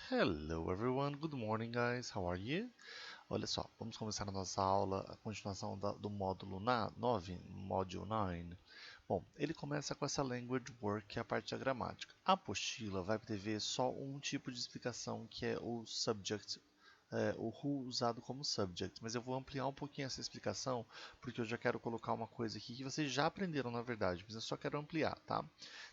Hello everyone, good morning guys, how are you? Olha só, vamos começar a nossa aula, a continuação do módulo 9, Module 9. Bom, ele começa com essa language work, que é a parte da gramática. A apostila vai prever só um tipo de explicação, que é o subject, o who usado como subject, mas eu vou ampliar um pouquinho essa explicação, porque eu já quero colocar uma coisa aqui que vocês já aprenderam na verdade, mas eu só quero ampliar, tá?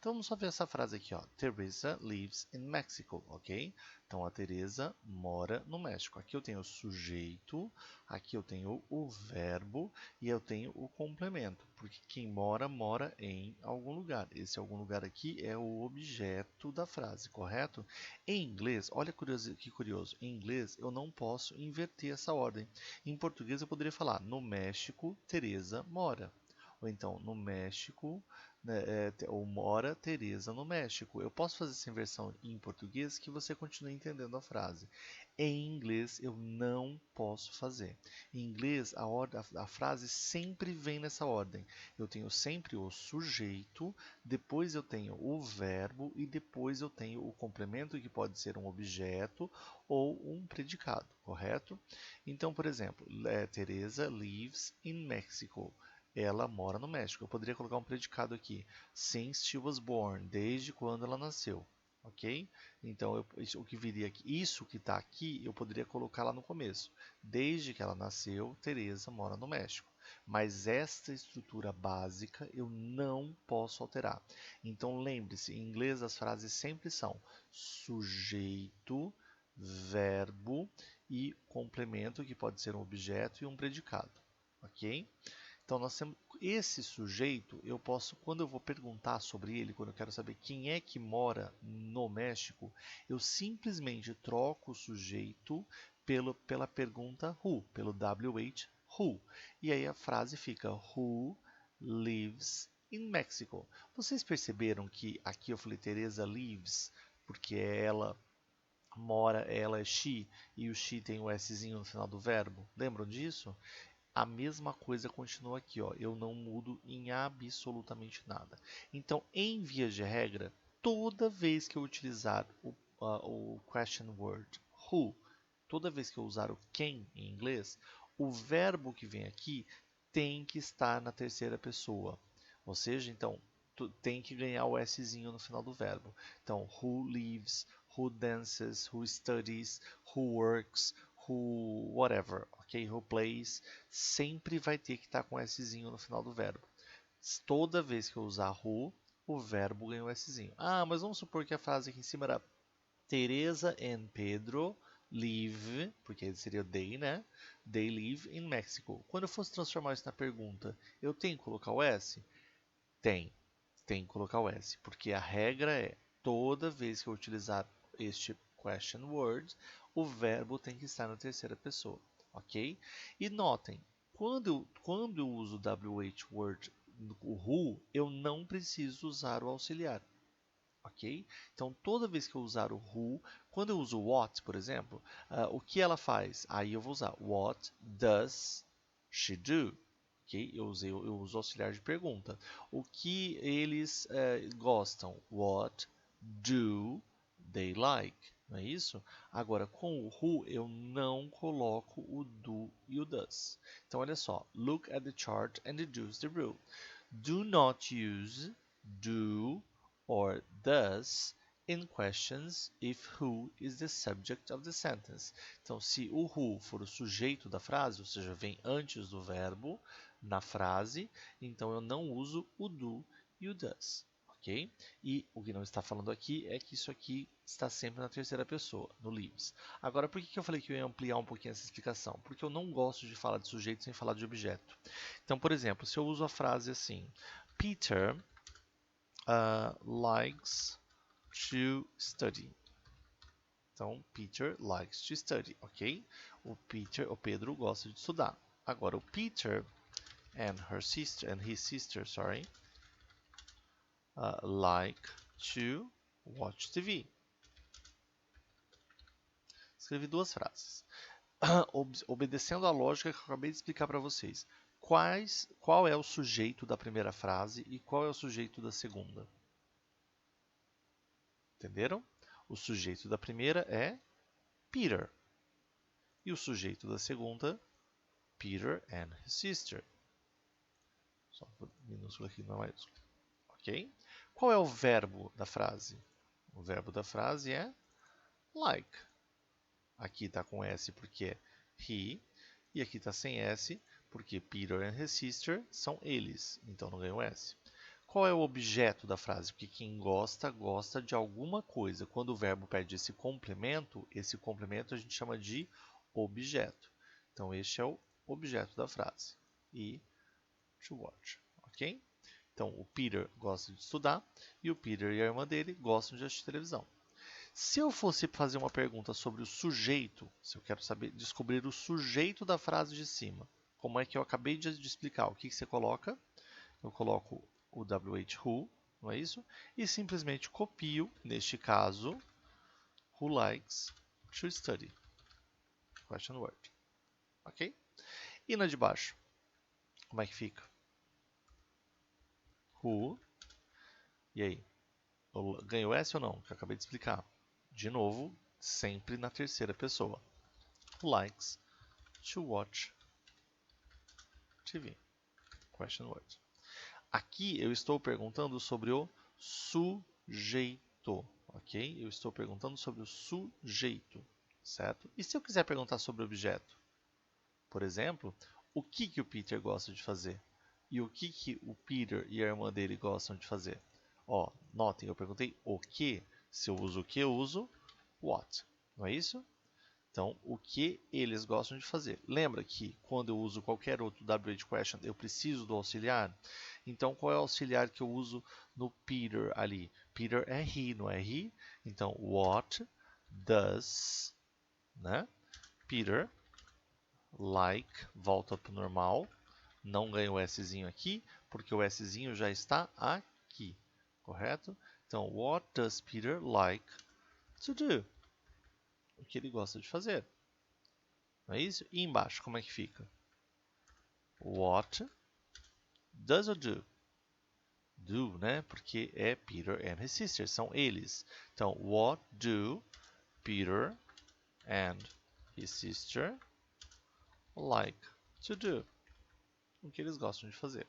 Então vamos só ver essa frase aqui, ó. Teresa lives in Mexico, ok? Então a Teresa mora no México. Aqui eu tenho o sujeito, aqui eu tenho o verbo e eu tenho o complemento, porque quem mora, mora em algum lugar. Esse algum lugar aqui é o objeto da frase, correto? Em inglês, olha que curioso, em inglês eu não posso inverter essa ordem. Em português eu poderia falar, no México, Teresa mora. Ou então, no México, né, ou mora Teresa no México. Eu posso fazer essa inversão em português que você continue entendendo a frase. Em inglês, eu não posso fazer. Em inglês, a frase sempre vem nessa ordem. Eu tenho sempre o sujeito, depois eu tenho o verbo e depois eu tenho o complemento, que pode ser um objeto ou um predicado, correto? Então, por exemplo, Teresa lives in Mexico. Ela mora no México. Eu poderia colocar um predicado aqui. Since she was born. Desde quando ela nasceu. Ok? Então, o que viria aqui, isso que está aqui, eu poderia colocar lá no começo. Desde que ela nasceu, Teresa mora no México. Mas esta estrutura básica eu não posso alterar. Então, lembre-se, em inglês as frases sempre são sujeito, verbo e complemento, que pode ser um objeto e um predicado. Ok? Então, nós temos esse sujeito, eu posso, quando eu vou perguntar sobre ele, quando eu quero saber quem é que mora no México, eu simplesmente troco o sujeito pela pergunta who, pelo WH who. E aí a frase fica Who lives in Mexico? Vocês perceberam que aqui eu falei Teresa lives, porque ela mora, ela é she, e o she tem o Szinho no final do verbo? Lembram disso? A mesma coisa continua aqui, ó. Eu não mudo em absolutamente nada. Então, em via de regra, toda vez que eu utilizar o question word who, toda vez que eu usar o quem em inglês, o verbo que vem aqui tem que estar na terceira pessoa. Ou seja, então, tem que ganhar o Szinho no final do verbo. Então, who lives, who dances, who studies, who works, who whatever, ok? Who plays, sempre vai ter que estar com Szinho no final do verbo. Toda vez que eu usar who, o verbo ganha o Szinho. Ah, mas vamos supor que a frase aqui em cima era Teresa and Pedro live, porque seria they, né? They live in Mexico. Quando eu fosse transformar isso na pergunta, eu tenho que colocar o S? Tem. Tem que colocar o S, porque a regra é, toda vez que eu utilizar este question word, o verbo tem que estar na terceira pessoa, ok? E notem, quando eu uso o WH word, o who, eu não preciso usar o auxiliar, ok? Então, toda vez que eu usar o who, quando eu uso what, por exemplo, o que ela faz? Aí eu vou usar what does she do? Ok? Eu uso auxiliar de pergunta. O que eles gostam? What do they like? Não é isso? Agora, com o who, eu não coloco o do e o does. Então, olha só. Look at the chart and deduce the rule. Do not use do or does in questions if who is the subject of the sentence. Então, se o who for o sujeito da frase, ou seja, vem antes do verbo na frase, então eu não uso o do e o does. Ok? E o que não está falando aqui é que isso aqui está sempre na terceira pessoa, no lives. Agora, por que eu falei que eu ia ampliar um pouquinho essa explicação? Porque eu não gosto de falar de sujeito sem falar de objeto. Então, por exemplo, se eu uso a frase assim, Peter likes to study. Então, Peter likes to study, ok? O Pedro gosta de estudar. Agora, o Peter and his sister, sorry, like to watch TV. Escrevi duas frases. Obedecendo a lógica que eu acabei de explicar para vocês. Qual é o sujeito da primeira frase e qual é o sujeito da segunda? Entenderam? O sujeito da primeira é Peter. E o sujeito da segunda, Peter and his sister. Só minúsculo aqui na maiúsculo. Ok? Qual é o verbo da frase? O verbo da frase é like. Aqui está com S porque é he. E aqui está sem S porque Peter and his sister são eles. Então não ganhou S. Qual é o objeto da frase? Porque quem gosta, gosta de alguma coisa. Quando o verbo pede esse complemento a gente chama de objeto. Então, este é o objeto da frase. E to watch, ok? Então, o Peter gosta de estudar e o Peter e a irmã dele gostam de assistir televisão. Se eu fosse fazer uma pergunta sobre o sujeito, se eu quero saber, descobrir o sujeito da frase de cima, como é que eu acabei de explicar? O que você coloca? Eu coloco o who, não é isso? E simplesmente copio, neste caso, who likes to study. Question word. Ok? E na de baixo, como é que fica? Who. E aí? Eu ganho S ou não? Que eu acabei de explicar. De novo, sempre na terceira pessoa. Who likes to watch TV? Question word. Aqui eu estou perguntando sobre o sujeito, ok? Eu estou perguntando sobre o sujeito, certo? E se eu quiser perguntar sobre o objeto? Por exemplo, o que o Peter gosta de fazer? E o que o Peter e a irmã dele gostam de fazer? Ó, notem, eu perguntei o que. Se eu uso o que, eu uso what. Não é isso? Então, o que eles gostam de fazer. Lembra que quando eu uso qualquer outro WH question, eu preciso do auxiliar? Então, qual é o auxiliar que eu uso no Peter ali? Peter é he, não é he? Então, what does, né? Peter like, volta para o normal. Não ganho o Szinho aqui, porque o Szinho já está aqui, correto? Então, what does Peter like to do? O que ele gosta de fazer. Não é isso? E embaixo, como é que fica? What does it do? Do, né? Porque é Peter and his sister, são eles. Então, what do Peter and his sister like to do? O que eles gostam de fazer.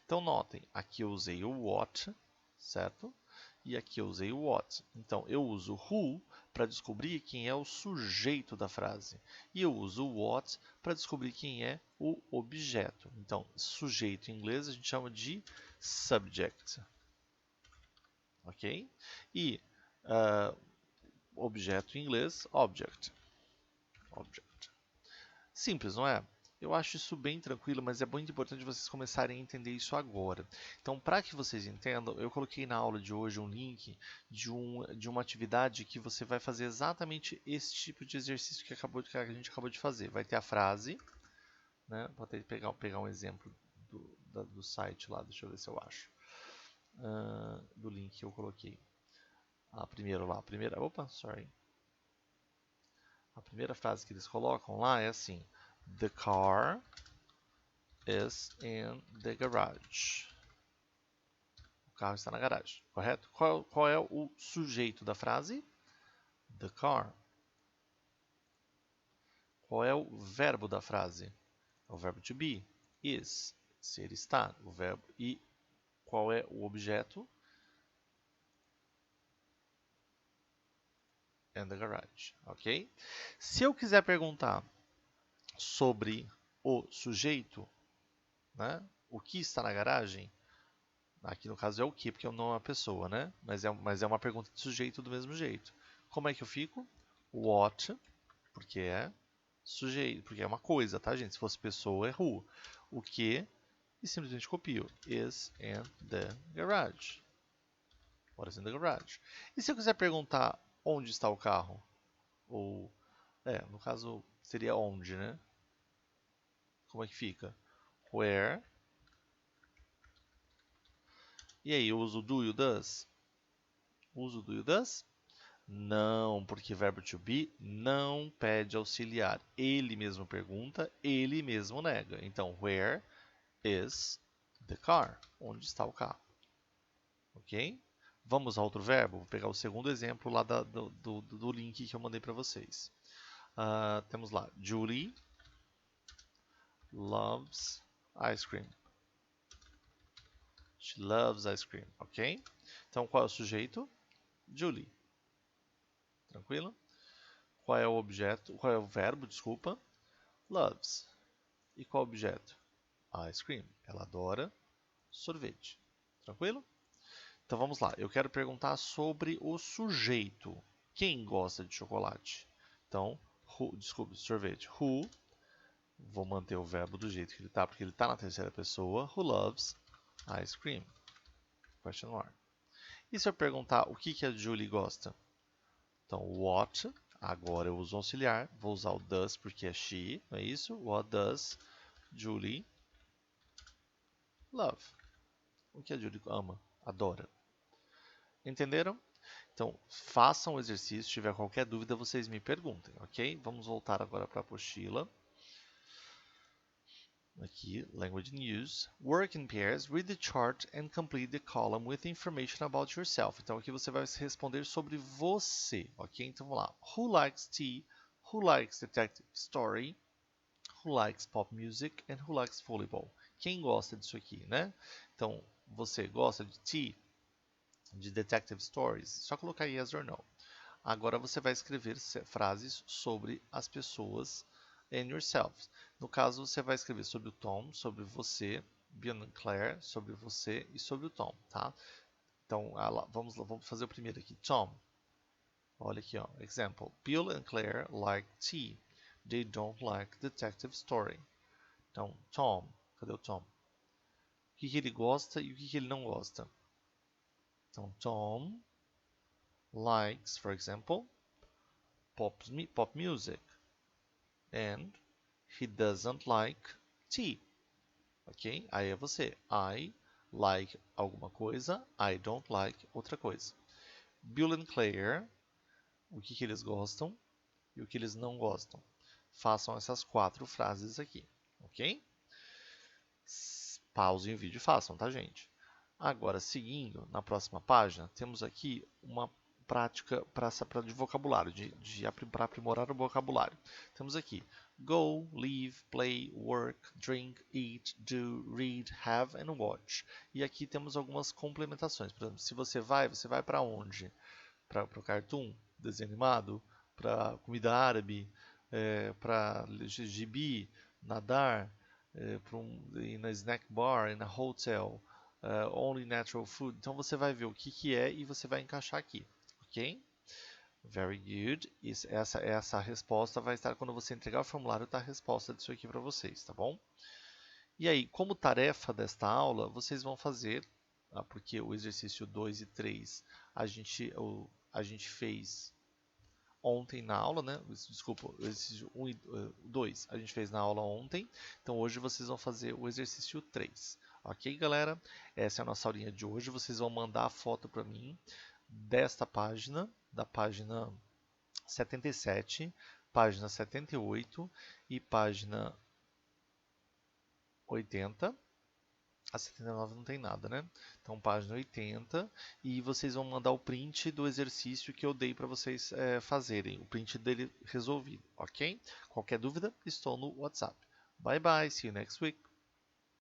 Então, notem, aqui eu usei o what, certo? E aqui eu usei o what. Então, eu uso who para descobrir quem é o sujeito da frase. E eu uso o what para descobrir quem é o objeto. Então, sujeito em inglês a gente chama de subject. Ok? E objeto em inglês, object. Object. Simples, não é? Eu acho isso bem tranquilo, mas é muito importante vocês começarem a entender isso agora. Então, para que vocês entendam, eu coloquei na aula de hoje um link de uma atividade que você vai fazer exatamente esse tipo de exercício que a gente acabou de fazer. Vai ter a frase, né? Vou até pegar um exemplo do site lá, deixa eu ver se eu acho. Do link que eu coloquei. Primeiro lá, a primeira frase que eles colocam lá é assim: The car is in the garage. O carro está na garagem, correto? Qual é o sujeito da frase? The car. Qual é o verbo da frase? É o verbo to be. Is. Ser, estar. O verbo. E qual é o objeto? In the garage. Ok? Se eu quiser perguntar sobre o sujeito, né? O que está na garagem? Aqui no caso é o que, porque não é uma pessoa, né? Mas é uma pergunta de sujeito do mesmo jeito. Como é que eu fico? What, porque é sujeito, porque é uma coisa, tá, gente? Se fosse pessoa, é who. O que, e simplesmente copio. Is in the garage. What is in the garage? E se eu quiser perguntar onde está o carro? Ou, no caso, seria onde, né? Como é que fica? Where. E aí, eu uso do e o does? Uso do e o does? Não, porque verbo to be não pede auxiliar. Ele mesmo pergunta, ele mesmo nega. Então, where is the car? Onde está o carro? Ok? Vamos a outro verbo? Vou pegar o segundo exemplo lá do link que eu mandei para vocês. Temos lá, Julie loves ice cream. She loves ice cream, ok? Então, qual é o sujeito? Julie. Tranquilo? Qual é o objeto? Qual é o verbo? Desculpa. Loves. E qual é o objeto? Ice cream. Ela adora sorvete. Tranquilo? Então vamos lá. Eu quero perguntar sobre o sujeito. Quem gosta de chocolate? Então, desculpe, sorvete. Who, vou manter o verbo do jeito que ele está, porque ele está na terceira pessoa. Who loves ice cream? Question mark. E se eu perguntar o que a Julie gosta? Então, what, agora eu uso o auxiliar, vou usar o does porque é she, não é isso? What does Julie love? O que a Julie ama, adora. Entenderam? Então, façam o exercício, se tiver qualquer dúvida, vocês me perguntem, ok? Vamos voltar agora para a apostila. Aqui, Language News. Work in pairs, read the chart and complete the column with information about yourself. Então, aqui você vai responder sobre você, ok? Então, vamos lá. Who likes tea? Who likes detective story? Who likes pop music? And who likes volleyball? Quem gosta disso aqui, né? Então, você gosta de tea? De detective stories? Só colocar yes or no. Agora você vai escrever frases sobre as pessoas and yourself. No caso, você vai escrever sobre o Tom, sobre você, Bill and Claire, sobre você e sobre o Tom, tá? Então, vamos fazer o primeiro aqui. Tom. Olha aqui, ó. Example. Bill and Claire like tea. They don't like detective story. Então, Tom. Cadê o Tom? O que ele gosta e o que ele não gosta? Então, Tom likes, for example, pop music. And he doesn't like tea. Ok? Aí é você. I like alguma coisa. I don't like outra coisa. Bill and Claire. O que eles gostam e o que eles não gostam. Façam essas 4 frases aqui. Ok? Pausem o vídeo e façam, tá, gente? Agora, seguindo, na próxima página, temos aqui uma prática de vocabulário, para aprimorar o vocabulário. Temos aqui go, live, play, work, drink, eat, do, read, have and watch. E aqui temos algumas complementações. Por exemplo, se você vai para onde? Para o cartoon, desenho animado, para comida árabe, para gibi, nadar, ir na snack bar, ir na hotel, only natural food. Então você vai ver o que é e você vai encaixar aqui, ok? Very good. Essa resposta vai estar quando você entregar o formulário, tá a resposta disso aqui para vocês, tá bom? E aí, como tarefa desta aula, vocês vão fazer, porque o exercício 2 e 3 a gente fez ontem na aula, né? Desculpa, o exercício 1 e 2 a gente fez na aula ontem. Então hoje vocês vão fazer o exercício 3. Ok, galera? Essa é a nossa aulinha de hoje. Vocês vão mandar a foto para mim desta página, da página 77, página 78 e página 80. A 79 não tem nada, né? Então, página 80. E vocês vão mandar o print do exercício que eu dei para vocês fazerem. O print dele resolvido, ok? Qualquer dúvida, estou no WhatsApp. Bye bye, see you next week.